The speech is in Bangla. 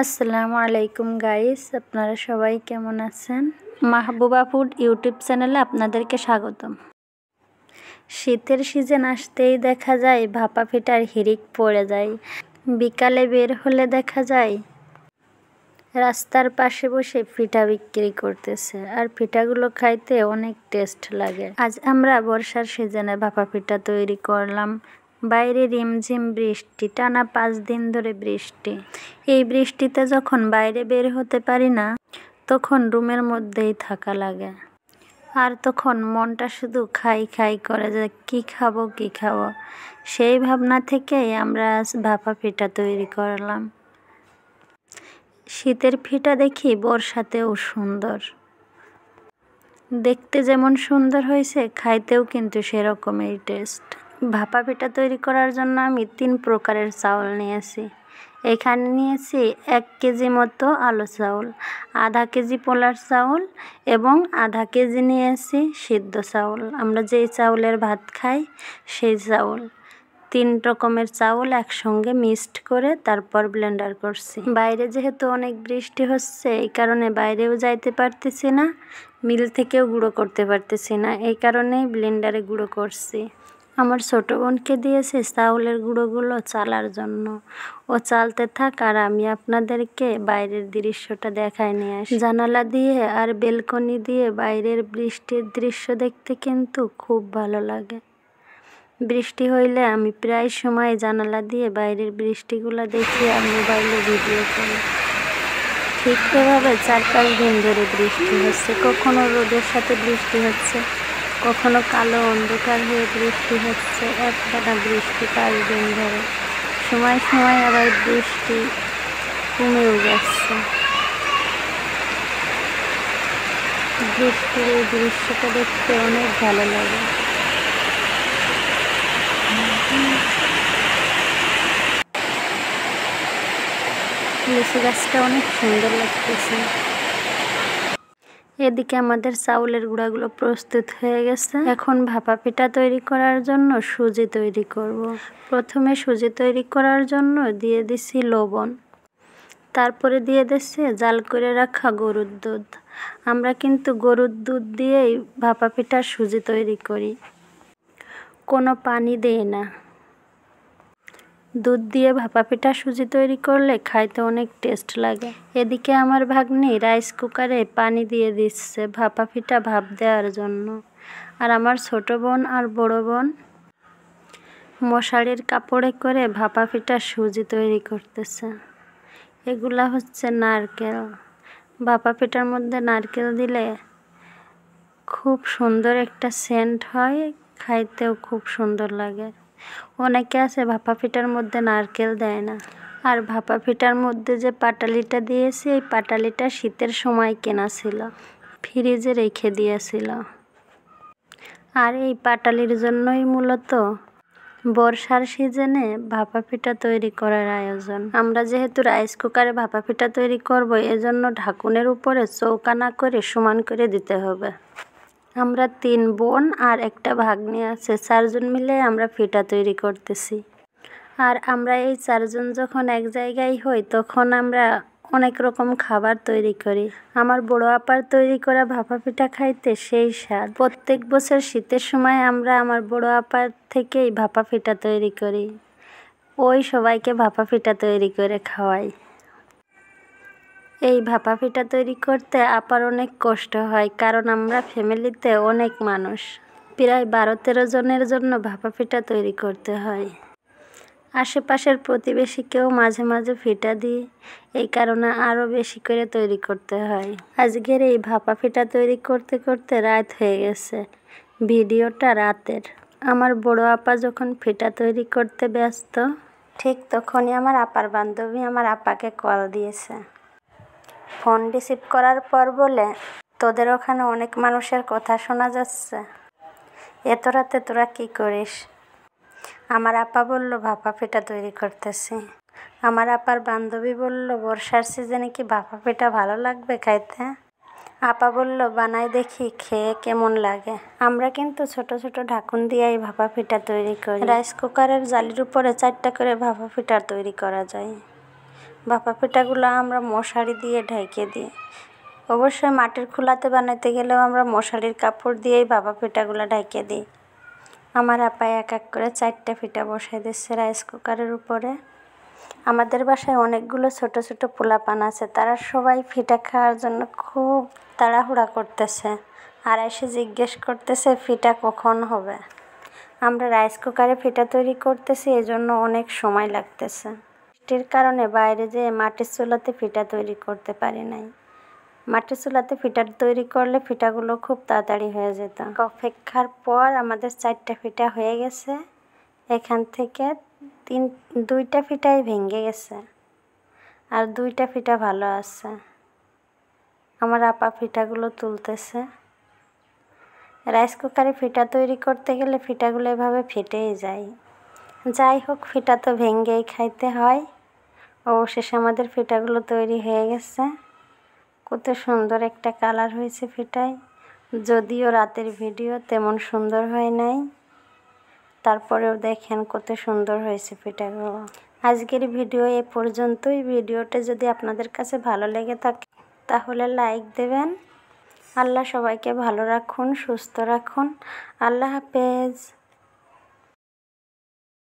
আসসালামু আলাইকুম গাইস, আপনারা সবাই কেমন আছেন? মাহবুবা ফুড ইউটিউব চ্যানেলে আপনাদেরকে স্বাগতম। শীতের সিজন আসতেই দেখা যায় ভাপা পিঠার হিড়িক পড়ে যায়। বিকালে বের হলে দেখা যায় রাস্তার পাশে বসে পিঠা বিক্রি করতেছে, আর পিঠাগুলো খাইতে অনেক টেস্ট লাগে। আজ আমরা বর্ষার সিজনে ভাপা পিঠা তৈরি করলাম। বাইরে রিমঝিম বৃষ্টি, টানা 5 দিন ধরে বৃষ্টি। এই বৃষ্টিতে যখন বাইরে বের হতে পারি না, তখন রুমের মধ্যেই থাকা লাগে। আর তখন মনটা শুধু খাই খাই করে যে কী খাবো কী খাবো। সেই ভাবনা থেকেই আমরা আজ ভাপা পিঠা তৈরি করলাম। শীতের পিঠা দেখি বর্ষাতেও সুন্দর। দেখতে যেমন সুন্দর হয়েছে, খাইতেও কিন্তু সেরকমই টেস্ট। ভাপা পিঠা তৈরি করার জন্য আমি 3 প্রকারের চাউল নিয়েছি। এখানে নিয়েছি 1 কেজি মতো আলো চাউল, আধা কেজি পোলার চাউল এবং আধা কেজি নিয়েছি সিদ্ধ চাউল। আমরা যেই চাউলের ভাত খাই সেই চাউল। 3 রকমের চাউল একসঙ্গে মিক্সড করে তারপর ব্লেন্ডার করছি। বাইরে যেহেতু অনেক বৃষ্টি হচ্ছে, এই কারণে বাইরেও যাইতে পারতেছি না, মিল থেকেও গুঁড়ো করতে পারতেছি না, এই কারণেই ব্লেন্ডারে গুঁড়ো করছি। আমার ছোটো বোনকে দিয়েছে চাউলের গুঁড়োগুলো চালার জন্য। ও চালতে থাক আর আমি আপনাদেরকে বাইরের দৃশ্যটা দেখায় নিয়ে আসি। জানালা দিয়ে আর বেলকনি দিয়ে বাইরের বৃষ্টির দৃশ্য দেখতে কিন্তু খুব ভালো লাগে। বৃষ্টি হইলে আমি প্রায় সময় জানালা দিয়ে বাইরের বৃষ্টিগুলো দেখি আর মোবাইলে ভিডিও করি। ঠিক এভাবে 4-5 দিন ধরে বৃষ্টি হচ্ছে। কখনো রোদের সাথে বৃষ্টি হচ্ছে, কখনো কালো অন্ধকার হয়ে বৃষ্টি হচ্ছে। একটানা বৃষ্টি 5 দিন ধরে। সময় সময় আবার বৃষ্টি কমেও যাচ্ছে। বৃষ্টির এই দৃশ্যটা দেখতে অনেক ভালো লাগে। লিচু গাছটা অনেক সুন্দর লাগতেছে। এদিকে আমাদের চাউলের গুঁড়াগুলো প্রস্তুত হয়ে গেছে। এখন ভাপা পিঠা তৈরি করার জন্য সুজি তৈরি করব। প্রথমে সুজি তৈরি করার জন্য দিয়ে দিছি লবণ, তারপরে দিয়ে দিচ্ছি জাল করে রাখা গরুর দুধ। আমরা কিন্তু গরুর দুধ দিয়েই ভাপা পিঠার সুজি তৈরি করি, কোনো পানি দেই না। দুধ দিয়ে ভাপা পিঠা সুজি তৈরি করলে খাইতে অনেক টেস্ট লাগে। এদিকে আমার ভাগ্নি রাইস কুকারে পানি দিয়ে দিচ্ছে ভাপা পিঠা ভাপ দেওয়ার জন্য। আর আমার ছোট বোন আর বড় বোন মশারির কাপড়ে করে ভাপা পিঠা সুজি তৈরি করতেছে। এগুলা হচ্ছে নারকেল। ভাপা পিঠার মধ্যে নারকেল দিলে খুব সুন্দর একটা সেন্ট হয়, খাইতেও খুব সুন্দর লাগে। অনেকে আছে ভাপা পিঠার মধ্যে নারকেল দেয় না। আর ভাপা পিঠার মধ্যে যে পাটালিটা দিয়েছি, এই পাটালিটা শীতের সময় কেনা ছিল, ফ্রিজে রেখে দিয়েছিল। আর এই পাটালির জন্যই মূলত বর্ষার সিজনে ভাপা পিঠা তৈরি করার আয়োজন। আমরা যেহেতু রাইস কুকারে ভাপা পিঠা তৈরি করব, এজন্য ঢাকুনের উপরে চৌকা না করে সমান করে দিতে হবে। আমরা 3 বোন আর একটা ভাগ্নি আছে, 4 জন মিলে আমরা পিঠা তৈরি করতেছি। আর আমরা এই 4 জন যখন এক জায়গায় হই, তখন আমরা অনেক রকম খাবার তৈরি করি। আমার বড় আপার তৈরি করা ভাপা পিঠা খাইতে সেই স্বাদ। প্রত্যেক বছর শীতের সময় আমরা আমার বড় আপার থেকেই ভাপা পিঠা তৈরি করি। ওই সবাইকে ভাপা পিঠা তৈরি করে খাওয়াই। এই ভাপা পিঠা তৈরি করতে আপার অনেক কষ্ট হয়, কারণ আমরা ফ্যামিলিতে অনেক মানুষ, প্রায় 12-13 জনের জন্য ভাপা পিঠা তৈরি করতে হয়। আশেপাশের প্রতিবেশীকেও মাঝে মাঝে পিঠা দিই, এই কারণে আরও বেশি করে তৈরি করতে হয়। আজকের এই ভাপা পিঠা তৈরি করতে করতে রাত হয়ে গেছে। ভিডিওটা রাতের। আমার বড় আপা যখন পিঠা তৈরি করতে ব্যস্ত, ঠিক তখনই আমার আপার বান্ধবী আমার আপাকে কল দিয়েছে। ফোন রিসিভ করার পর বলে, তোদের ওখানে অনেক মানুষের কথা শোনা যাচ্ছে, এত রাতে তোরা কী করিস? আমার আপা বলল ভাপা পিঠা তৈরি করতেছি। আমার আপার বান্ধবী বলল, বর্ষার সিজনে কি ভাপা পিঠা ভালো লাগবে খাইতে? আপা বলল, বানাই দেখি, খেয়ে কেমন লাগে। আমরা কিন্তু ছোট ছোট ঢাকুন দিয়েই ভাপা পিঠা তৈরি করি। রাইস কুকারের জালির উপরে 4টা করে ভাপা পিঠা তৈরি করা যায়। ভাপা পিঠাগুলো আমরা মশারি দিয়ে ঢেকে দিই। অবশ্যই মাটির খোলাতে বানাইতে গেলেও আমরা মশারির কাপড় দিয়েই ভাপা পিঠাগুলো ঢেকে দিই। আমার আপা এক এক করে 4টা পিঠা বসাই দিচ্ছে রাইস কুকারের উপরে। আমাদের বাসায় অনেকগুলো ছোট ছোট পোলাপান আছে, তারা সবাই পিঠা খাওয়ার জন্য খুব তাড়াহুড়া করতেছে আর এসে জিজ্ঞেস করতেছে পিঠা কখন হবে। আমরা রাইস কুকারে পিঠা তৈরি করতেছি, এজন্য অনেক সময় লাগতেছে। বৃষ্টির কারণে বাইরে যেয়ে মাটির চুলাতে পিঠা তৈরি করতে পারি নাই। মাটির চুলাতে পিঠা তৈরি করলে পিঠাগুলো খুব তাড়াতাড়ি হয়ে যেত। অপেক্ষার পর আমাদের 4টা পিঠা হয়ে গেছে। এখান থেকে 2টা পিঠাই ভেঙে গেছে আর 2টা পিঠা ভালো আছে। আমার আপা পিঠাগুলো তুলতেছে। রাইস কুকারে পিঠা তৈরি করতে গেলে পিঠাগুলো এভাবে ফেটেই যায়। যাই হোক, পিঠা তো ভেঙেই খাইতে হয়। অবশেষে আমাদের পিঠাগুলো তৈরি হয়ে গেছে। কত সুন্দর একটা কালার হয়েছে পিঠায়, যদিও রাতের ভিডিও তেমন সুন্দর হয় নাই, তারপরেও দেখেন কত সুন্দর হয়েছে পিঠাগুলো। আজকের ভিডিও এ পর্যন্তই। ভিডিওটা যদি আপনাদের কাছে ভালো লেগে থাকে তাহলে লাইক দেবেন। আল্লাহ সবাইকে ভালো রাখুন, সুস্থ রাখুন। আল্লাহ হাফেজ।